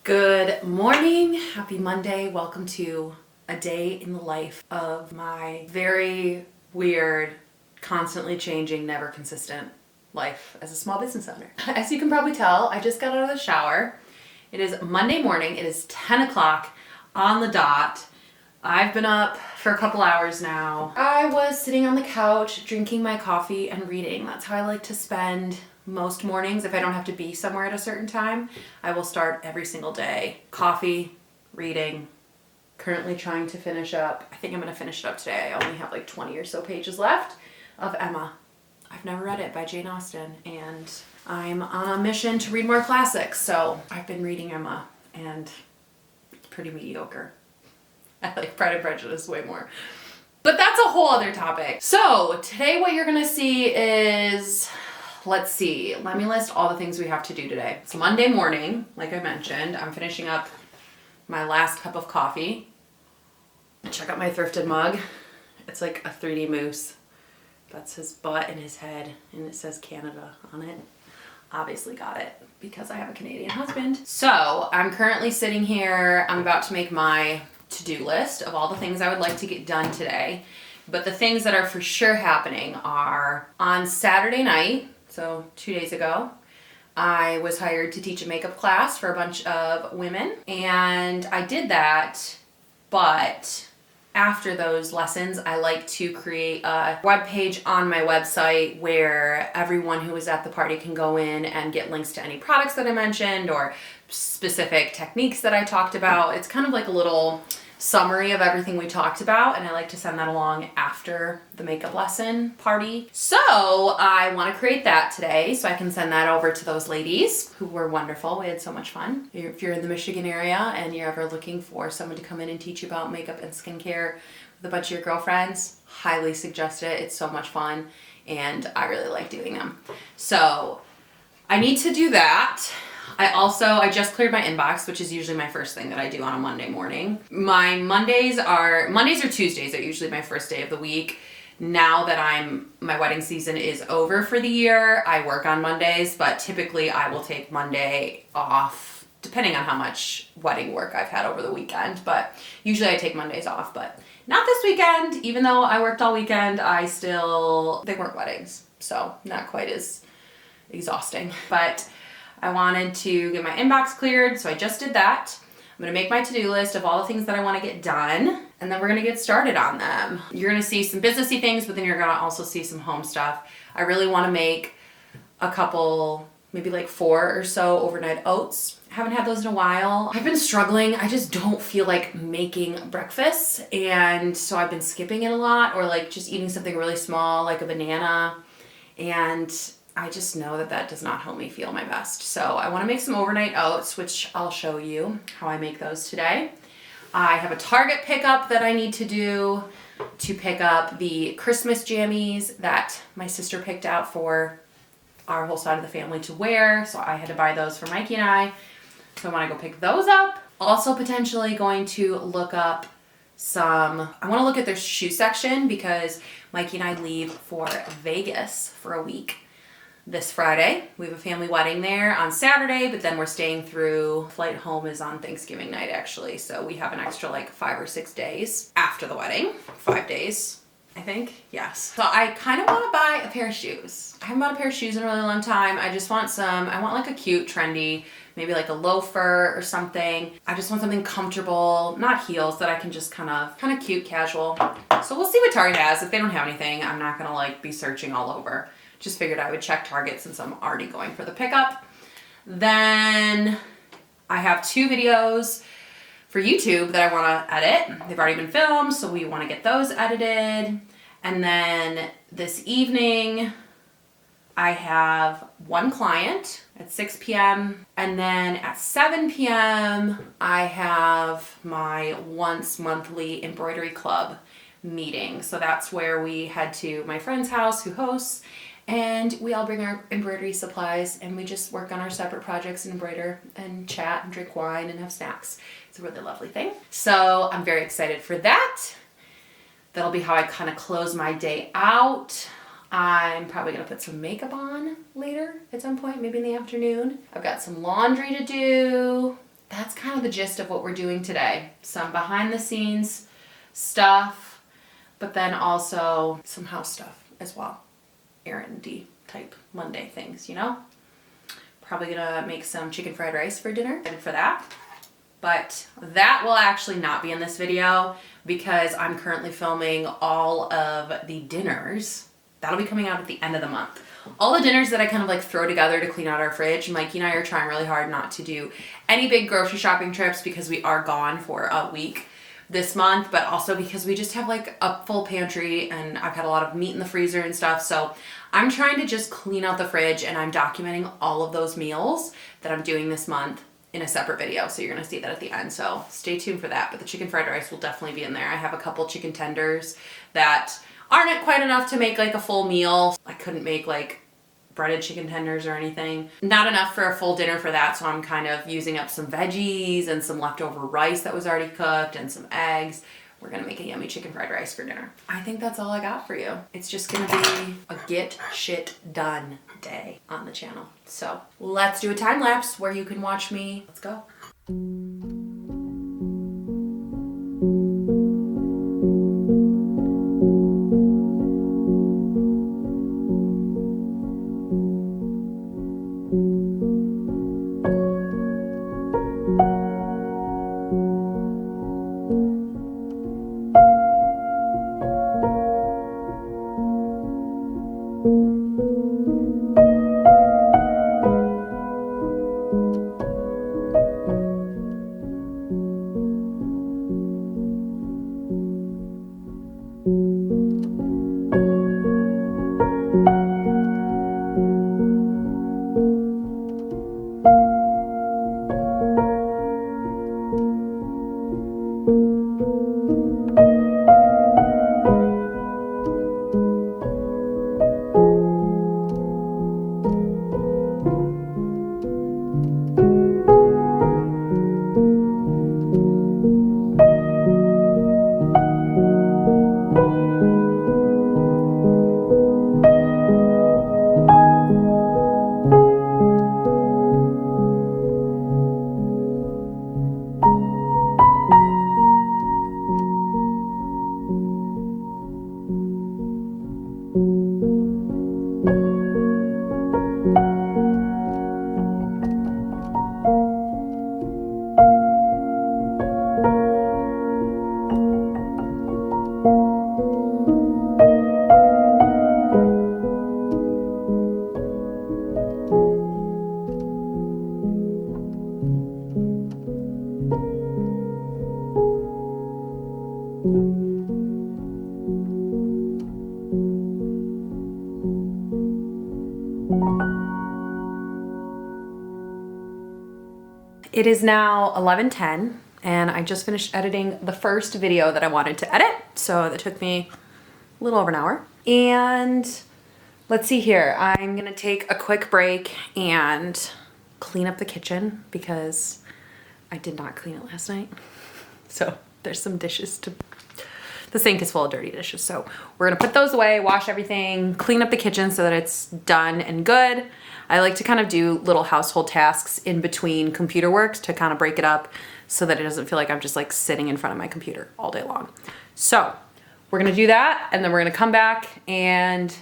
Good morning, happy Monday. Welcome to a day in the life of my very weird, constantly changing, never consistent life as a small business owner. As you can probably tell, I just got out of the shower. It is Monday morning, it is 10 o'clock on the dot. I've been up for a couple hours now. I was sitting on the couch drinking my coffee and reading. That's how I like to spend most mornings. If I don't have to be somewhere at a certain time, I will start every single day. Coffee, reading, currently trying to finish up. I think I'm gonna finish it up today. I only have like 20 or so pages left of Emma. I've never read it, by Jane Austen, and I'm on a mission to read more classics. So I've been reading Emma and it's pretty mediocre. I like Pride and Prejudice way more. But that's a whole other topic. So today what you're gonna see is, let's see, let me list all the things we have to do today. It's Monday morning, like I mentioned. I'm finishing up my last cup of coffee. Check out my thrifted mug. It's like a 3D moose. That's his butt and his head, and it says Canada on it. Obviously got it because I have a Canadian husband. So I'm currently sitting here. I'm about to make my to-do list of all the things I would like to get done today. But the things that are for sure happening are on Saturday night, so 2 days ago, I was hired to teach a makeup class for a bunch of women, and I did that, but after those lessons, I like to create a web page on my website where everyone who was at the party can go in and get links to any products that I mentioned or specific techniques that I talked about. It's kind of like a little summary of everything we talked about, and I like to send that along after the makeup lesson party. So I want to create that today so I can send that over to those ladies who were wonderful. We had so much fun. If you're in the Michigan area and you're ever looking for someone to come in and teach you about makeup and skincare with a bunch of your girlfriends, highly suggest it. It's so much fun and I really like doing them. So I need to do that. I just cleared my inbox, which is usually my first thing that I do on a Monday morning. My Mondays or Tuesdays are usually my first day of the week. Now that my wedding season is over for the year, I work on Mondays, but typically I will take Monday off, depending on how much wedding work I've had over the weekend. But usually I take Mondays off, but not this weekend. Even though I worked all weekend, they weren't weddings, so not quite as exhausting. But I wanted to get my inbox cleared, so I just did that. I'm gonna make my to-do list of all the things that I wanna get done, and then we're gonna get started on them. You're gonna see some businessy things, but then you're gonna also see some home stuff. I really wanna make a couple, maybe like 4 or so overnight oats. I haven't had those in a while. I've been struggling. I just don't feel like making breakfast, and so I've been skipping it a lot, or like just eating something really small, like a banana, and I just know that that does not help me feel my best. So I want to make some overnight oats, which I'll show you how I make those today. I have a Target pickup that I need to do to pick up the Christmas jammies that my sister picked out for our whole side of the family to wear. So I had to buy those for Mikey and I. So I want to go pick those up. Also potentially going to look up I want to look at their shoe section because Mikey and I leave for Vegas for a week this Friday. We have a family wedding there on Saturday, but then we're staying through. Flight home is on Thanksgiving night, actually. So we have an extra like 5 or 6 days after the wedding. 5 days, I think. Yes. So I kind of want to buy a pair of shoes. I haven't bought a pair of shoes in a really long time. I want like a cute, trendy, maybe like a loafer or something. I just want something comfortable, not heels, that I can just kind of cute, casual. So we'll see what Target has. If they don't have anything, I'm not gonna like be searching all over. Just figured I would check Target since I'm already going for the pickup. Then I have 2 videos for YouTube that I want to edit. They've already been filmed, so we want to get those edited. And then this evening, I have 1 client at 6 p.m. And then at 7 p.m., I have my once monthly embroidery club meeting. So that's where we head to my friend's house who hosts, and we all bring our embroidery supplies and we just work on our separate projects and embroider and chat and drink wine and have snacks. It's a really lovely thing. So I'm very excited for that. That'll be how I kind of close my day out. I'm probably gonna put some makeup on later at some point, maybe in the afternoon. I've got some laundry to do. That's kind of the gist of what we're doing today. Some behind the scenes stuff, but then also some house stuff as well. Errandy type Monday things, you know? Probably gonna make some chicken fried rice for dinner. Excited for that. But that will actually not be in this video because I'm currently filming all of the dinners. That'll be coming out at the end of the month. All the dinners that I kind of like throw together to clean out our fridge. Mikey and I are trying really hard not to do any big grocery shopping trips because we are gone for a week this month, but also because we just have like a full pantry and I've had a lot of meat in the freezer and stuff. So I'm trying to just clean out the fridge and I'm documenting all of those meals that I'm doing this month in a separate video. So you're gonna see that at the end. So stay tuned for that. But the chicken fried rice will definitely be in there. I have a couple chicken tenders that aren't quite enough to make like a full meal. I couldn't make like breaded chicken tenders or anything. Not enough for a full dinner for that, so I'm kind of using up some veggies and some leftover rice that was already cooked and some eggs. We're gonna make a yummy chicken fried rice for dinner. I think that's all I got for you. It's just gonna be a get shit done day on the channel. So let's do a time lapse where you can watch me. Let's go. It is now 11:10 and I just finished editing the first video that I wanted to edit. So that took me a little over an hour. And let's see here. I'm gonna take a quick break and clean up the kitchen because I did not clean it last night. So there's some dishes to, the sink is full of dirty dishes. So we're gonna put those away, wash everything, clean up the kitchen so that it's done and good. I like to kind of do little household tasks in between computer work to kind of break it up so that it doesn't feel like I'm just like sitting in front of my computer all day long. So we're gonna do that and then we're gonna come back and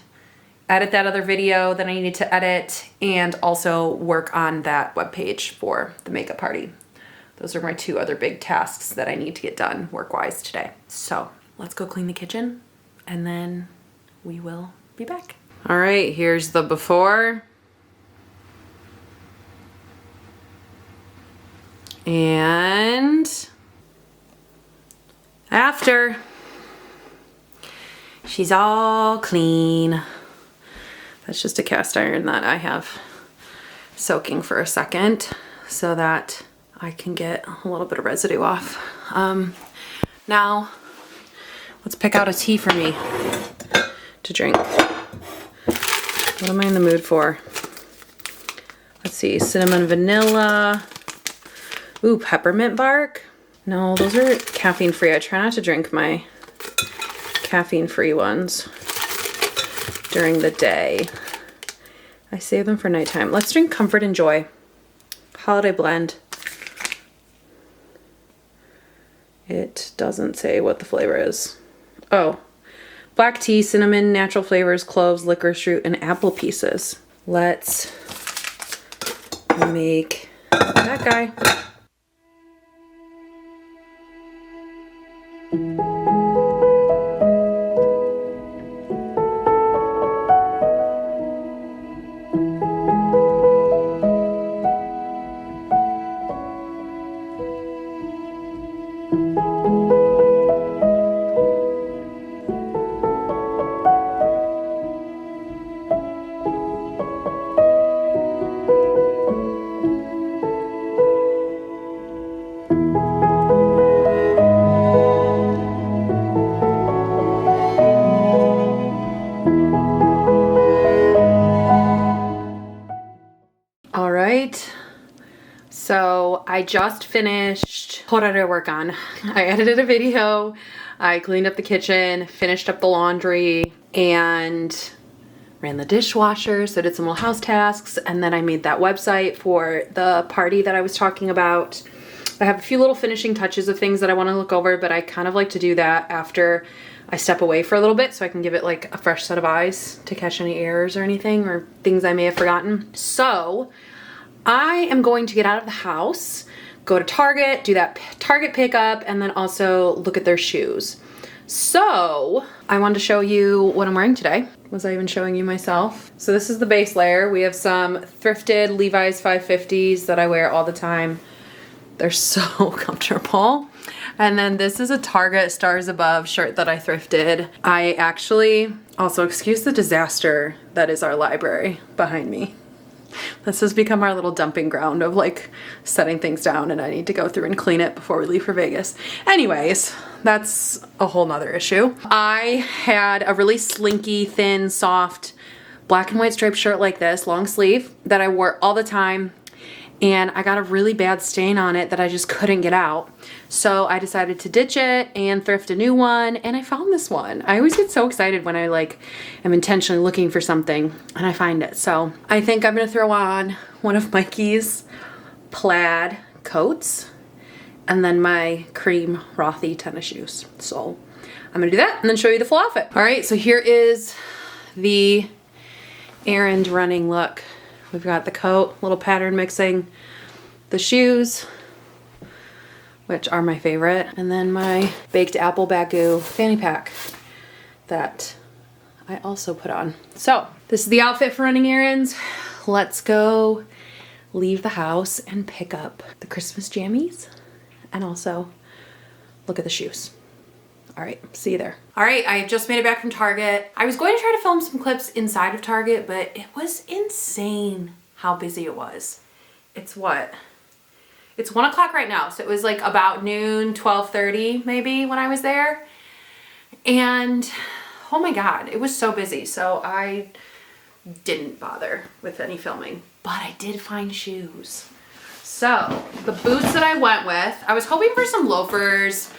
edit that other video that I needed to edit and also work on that webpage for the makeup party. Those are my two other big tasks that I need to get done work-wise today. So let's go clean the kitchen and then we will be back. All right, here's the before. And after. She's all clean. That's just a cast iron that I have soaking for a second so that I can get a little bit of residue off. Now, let's pick out a tea for me to drink. What am I in the mood for? Let's see, cinnamon vanilla. Ooh, peppermint bark. No, those are caffeine free. I try not to drink my caffeine free ones during the day. I save them for nighttime. Let's drink Comfort and Joy. Holiday blend. It doesn't say what the flavor is. Oh, black tea, cinnamon, natural flavors, cloves, licorice root, and apple pieces. Let's make that guy. All right, so I just finished, what did I work on? I edited a video, I cleaned up the kitchen, finished up the laundry, and ran the dishwasher, so did some little house tasks, and then I made that website for the party that I was talking about. I have a few little finishing touches of things that I want to look over, but I kind of like to do that after I step away for a little bit so I can give it like a fresh set of eyes to catch any errors or anything or things I may have forgotten. So I am going to get out of the house, go to Target, do that Target pickup, and then also look at their shoes. So I wanted to show you what I'm wearing today. Was I even showing you myself? So this is the base layer. We have some thrifted Levi's 550s that I wear all the time. They're so comfortable. And then this is a Target Stars Above shirt that I thrifted. I actually, also excuse the disaster that is our library behind me. This has become our little dumping ground of like setting things down, and I need to go through and clean it before we leave for Vegas. Anyways, that's a whole nother issue. I had a really slinky, thin, soft, black and white striped shirt like this, long sleeve, that I wore all the time. And I got a really bad stain on it that I just couldn't get out. So I decided to ditch it and thrift a new one, and I found this one. I always get so excited when I like am intentionally looking for something and I find it. So I think I'm gonna throw on one of Mikey's plaid coats and then my cream Rothy tennis shoes. So I'm gonna do that and then show you the full outfit. All right, so here is the errand running look. We've got the coat, little pattern mixing, the shoes, which are my favorite, and then my baked apple bagu fanny pack that I also put on. So this is the outfit for running errands. Let's go leave the house and pick up the Christmas jammies and also look at the shoes. All right, see you there. All right, I just made it back from Target. I was going to try to film some clips inside of Target, but it was insane how busy it was. It's what? It's 1 o'clock right now, so it was like about noon, 12:30 maybe when I was there. And oh my God, it was so busy. So I didn't bother with any filming, but I did find shoes. So the boots that I went with, I was hoping for some loafers,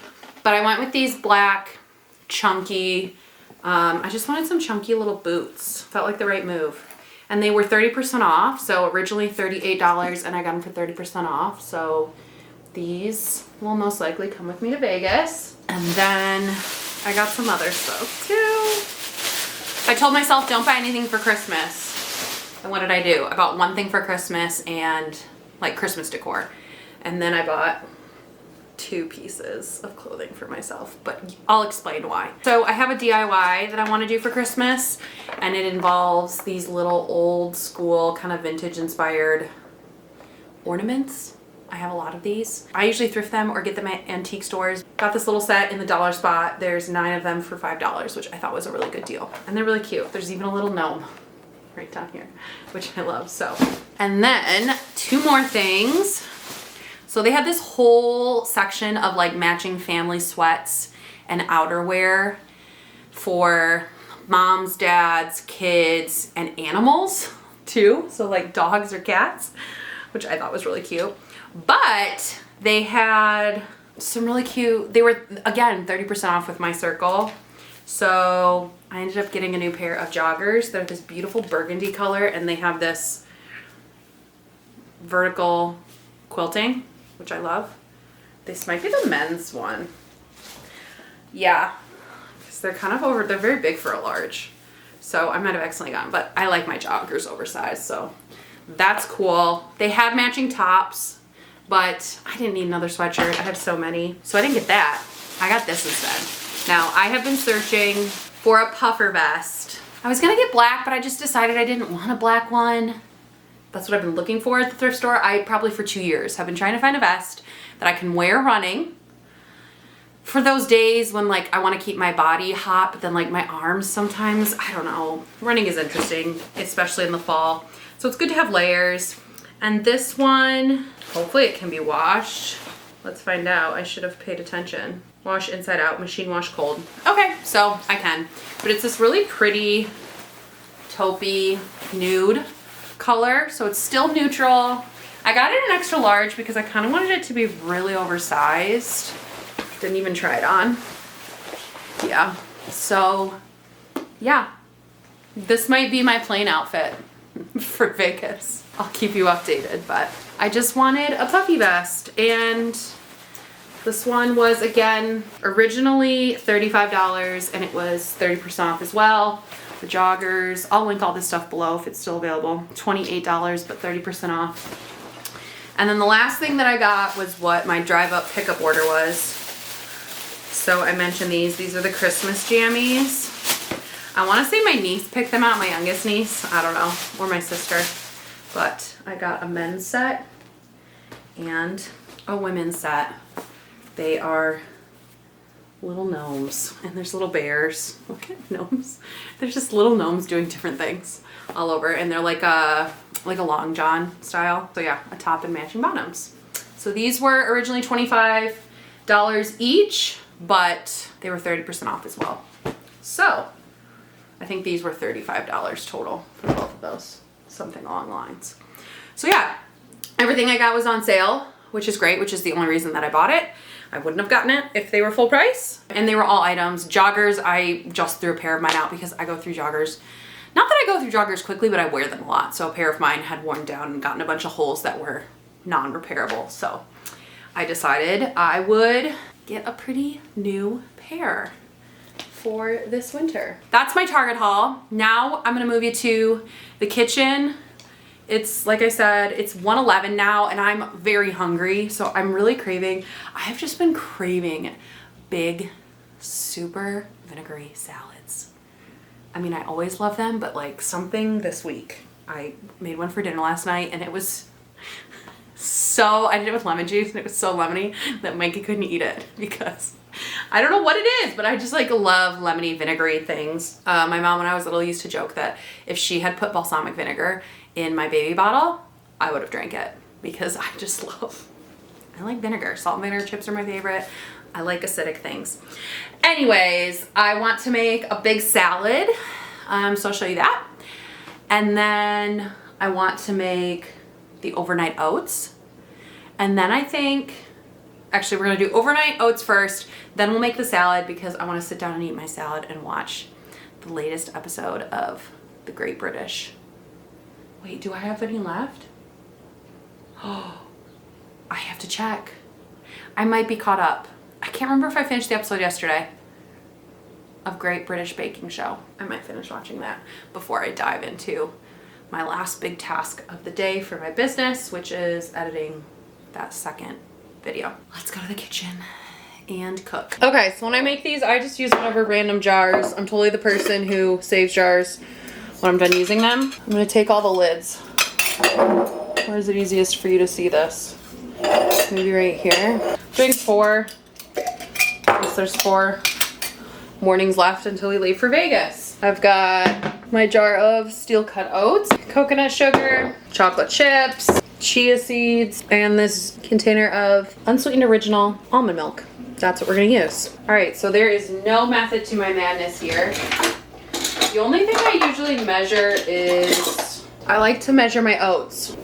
but I went with these black, chunky, I just wanted some chunky little boots. Felt like the right move. And they were 30% off, so originally $38, and I got them for 30% off. So these will most likely come with me to Vegas. And then I got some other stuff too. I told myself don't buy anything for Christmas. And what did I do? I bought one thing for Christmas and like Christmas decor. And then I bought 2 pieces of clothing for myself, but I'll explain why. So I have a DIY that I want to do for Christmas, and it involves these little old school kind of vintage inspired ornaments. I have a lot of these. I usually thrift them or get them at antique stores. Got this little set in the dollar spot. There's 9 of them for $5, which I thought was a really good deal. And they're really cute. There's even a little gnome right down here, which I love. So, and then 2 more things. So they had this whole section of like matching family sweats and outerwear for moms, dads, kids, and animals too. So like dogs or cats, which I thought was really cute. But they had some really cute, they were again 30% off with my circle. So I ended up getting a new pair of joggers. They're this beautiful burgundy color, and they have this vertical quilting, which I love. This might be the men's one. Yeah, because they're kind of over, they're very big for a large. So I might have accidentally gotten, but I like my joggers oversized, so that's cool. They had matching tops, but I didn't need another sweatshirt. I have so many. So I didn't get that. I got this instead. Now I have been searching for a puffer vest. I was gonna get black, but I just decided I didn't want a black one. That's what I've been looking for at the thrift store. I probably for 2 years have been trying to find a vest that I can wear running for those days when like I want to keep my body hot, but then like my arms sometimes, I don't know. Running is interesting, especially in the fall. So it's good to have layers. And this one, hopefully it can be washed. Let's find out. I should have paid attention. Wash inside out, machine wash cold. Okay, so I can. But it's this really pretty taupey nude color. So it's still neutral. I got it in extra large because I kind of wanted it to be really oversized. Didn't even try it on. Yeah, so yeah. This might be my plain outfit for Vegas. I'll keep you updated, but I just wanted a puffy vest, and this one was, again, originally $35 and it was 30% off as well. The joggers, I'll link all this stuff below if it's still available. $28, but 30% off. And then the last thing that I got was what my drive up pickup order was. So I mentioned these. These are the Christmas jammies. I want to say my niece picked them out, my youngest niece. I don't know, or my sister. But I got a men's set and a women's set. They are little gnomes, and there's little bears. Look at gnomes. There's just little gnomes doing different things all over, and they're like a long john style. So yeah, a top and matching bottoms. So these were originally $25 each, but they were 30% off as well. So I think these were $35 total for both of those, something along the lines. So yeah, everything I got was on sale, which is great, which is the only reason that I bought it. I wouldn't have gotten it if they were full price. And they were all items. Joggers, I just threw a pair of mine out because I go through joggers. Not that I go through joggers quickly, but I wear them a lot. So a pair of mine had worn down and gotten a bunch of holes that were non-repairable. So I decided I would get a pretty new pair for this winter. That's my Target haul. Now I'm gonna move you to the kitchen. It's, like I said, it's 1:11 now and I'm very hungry, so I'm really craving. I have just been craving big, super vinegary salads. I mean, I always love them, but like something this week. I made one for dinner last night and it was so, I did it with lemon juice and it was so lemony that Mikey couldn't eat it because I don't know what it is, but I just like love lemony vinegary things. My mom, when I was little, used to joke that if she had put balsamic vinegar in my baby bottle, I would have drank it because I just love, I like vinegar. Salt and vinegar chips are my favorite. I like acidic things. Anyways, I want to make a big salad. So I'll show you that. And then I want to make the overnight oats. And then I think, actually we're gonna do overnight oats first, then we'll make the salad because I wanna sit down and eat my salad and watch the latest episode of The Great British. Wait, do I have any left? Oh, I have to check. I might be caught up. I can't remember if I finished the episode yesterday of Great British Baking Show. I might finish watching that before I dive into my last big task of the day for my business, which is editing that second video. Let's go to the kitchen and cook. Okay, so when I make these, I just use whatever random jars. I'm totally the person who saves jars when I'm done using them. I'm gonna take all the lids. Where is it easiest for you to see this? Maybe right here. Doing 4. Guess there's 4 mornings left until we leave for Vegas. I've got my jar of steel cut oats, coconut sugar, chocolate chips, chia seeds, and this container of unsweetened original almond milk. That's what we're gonna use. All right, so there is no method to my madness here. The only thing I usually measure is, I like to measure my oats.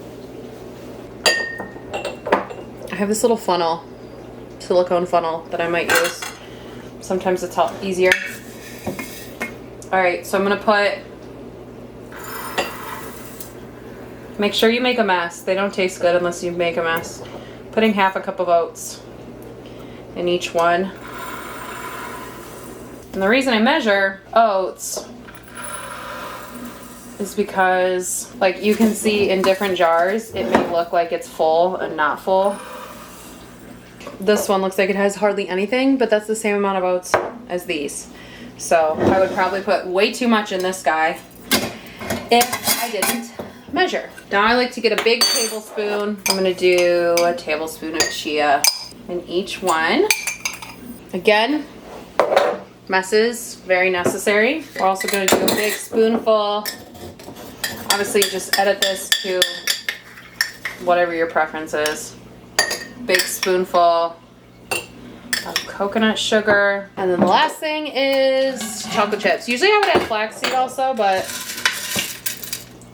I have this little funnel, silicone funnel that I might use. Sometimes it's easier. All right, so I'm gonna put, make sure you make a mess. They don't taste good unless you make a mess. Putting half a cup of oats in each one. And the reason I measure oats is because, like, you can see in different jars, it may look like it's full and not full. This one looks like it has hardly anything, but that's the same amount of oats as these. So I would probably put way too much in this guy if I didn't measure. Now I like to get a big tablespoon. I'm gonna do a tablespoon of chia in each one. Again, messes, very necessary. We're also gonna do a big spoonful. Obviously, just edit this to whatever your preference is. Big spoonful of coconut sugar. And then the last thing is chocolate chips. Usually I would add flaxseed also, but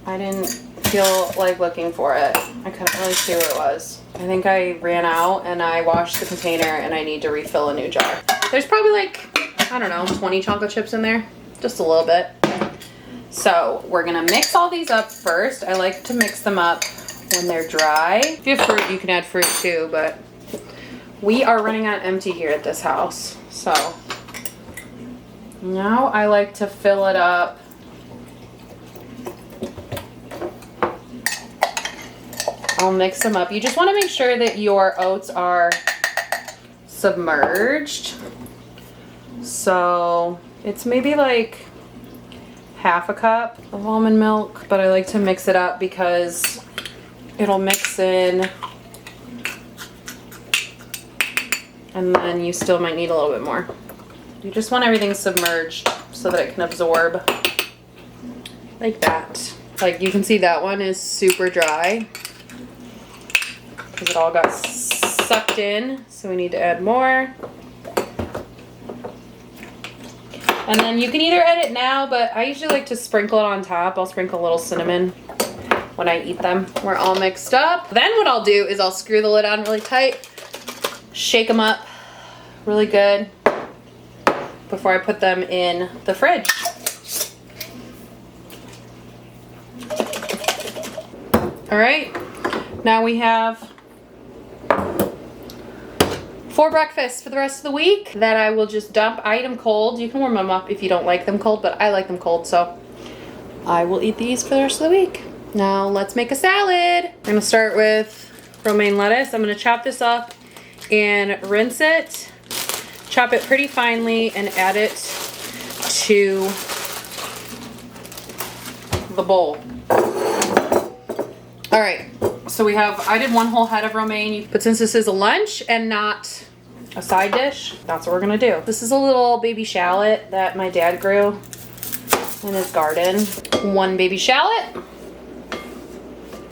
I didn't feel like looking for it. I couldn't really see where it was. I think I ran out and I washed the container and I need to refill a new jar. There's probably like, I don't know, 20 chocolate chips in there. Just a little bit. So we're gonna mix all these up first. I like to mix them up when they're dry. If you have fruit, you can add fruit too, but we are running on empty here at this house. So now I like to fill it up. I'll mix them up. You just want to make sure that your oats are submerged. So it's maybe like half a cup of almond milk, but I like to mix it up because it'll mix in and then you still might need a little bit more. You just want everything submerged so that it can absorb like that. Like you can see that one is super dry because it all got sucked in, so we need to add more. And then you can either add it now, but I usually like to sprinkle it on top. I'll sprinkle a little cinnamon when I eat them. We're all mixed up. Then what I'll do is I'll screw the lid on really tight, shake them up really good before I put them in the fridge. All right, now we have 4 breakfasts for the rest of the week that I will just dump. I eat them cold. You can warm them up if you don't like them cold, but I like them cold, so I will eat these for the rest of the week. Now let's make a salad. I'm gonna start with romaine lettuce. I'm gonna chop this up and rinse it, chop it pretty finely, and add it to the bowl. All right, so I did 1 whole head of romaine, but since this is a lunch and not a side dish, that's what we're gonna do. This is a little baby shallot that my dad grew in his garden. 1 baby shallot.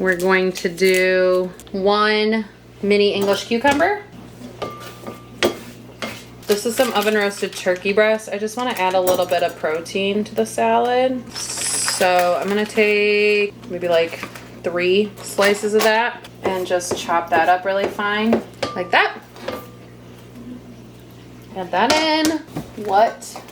We're going to do 1 mini English cucumber. This is some oven roasted turkey breast. I just want to add a little bit of protein to the salad. So I'm gonna take maybe like 3 slices of that and just chop that up really fine like that. Add that in. What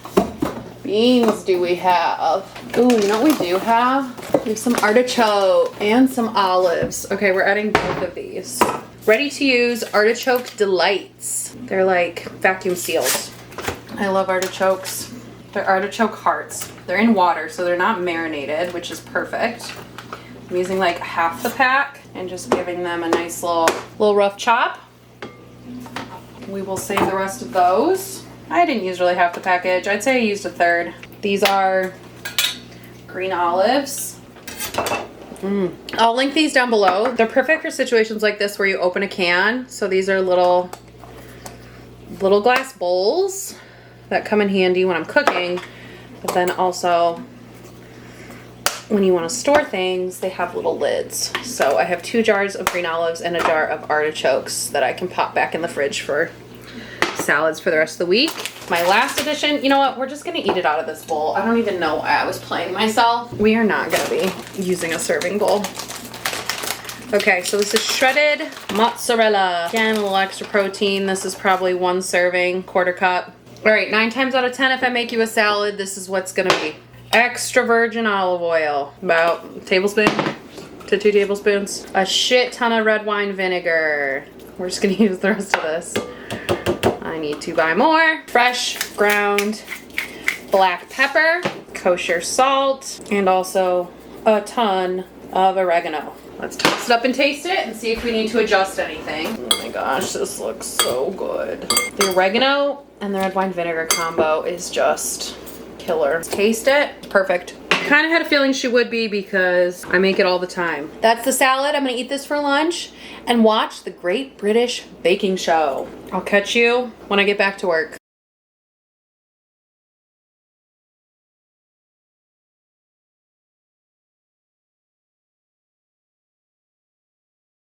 beans do we have? Ooh, you know what we do have? We have some artichoke and some olives. Okay, we're adding both of these. Ready to use artichoke delights. They're like vacuum sealed. I love artichokes. They're artichoke hearts. They're in water, so they're not marinated, which is perfect. I'm using like half the pack and just giving them a nice little rough chop. We will save the rest of those. I didn't use really half the package. I'd say I used 1/3. These are green olives. I'll link these down below. They're perfect for situations like this where you open a can. So these are little glass bowls that come in handy when I'm cooking, but then also when you want to store things, they have little lids. So I have 2 jars of green olives and a jar of artichokes that I can pop back in the fridge for salads for the rest of the week. My last addition, you know what? We're just gonna eat it out of this bowl. I don't even know why I was playing myself. We are not gonna be using a serving bowl. Okay, so this is shredded mozzarella. Again, a little extra protein. This is probably 1 serving, 1/4 cup. All right, 9 times out of 10, if I make you a salad, this is what's gonna be. Extra virgin olive oil, about a tablespoon to 2 tablespoons. A shit ton of red wine vinegar. We're just gonna use the rest of this. I need to buy more. Fresh ground black pepper, kosher salt, and also a ton of oregano. Let's toss it up and taste it and see if we need to adjust anything. Oh my gosh, this looks so good. The oregano and the red wine vinegar combo is just killer. Let's taste it. Perfect. Kind of had a feeling she would be because I make it all the time. That's the salad. I'm gonna eat this for lunch and watch the Great British Baking Show. I'll catch you when I get back to work.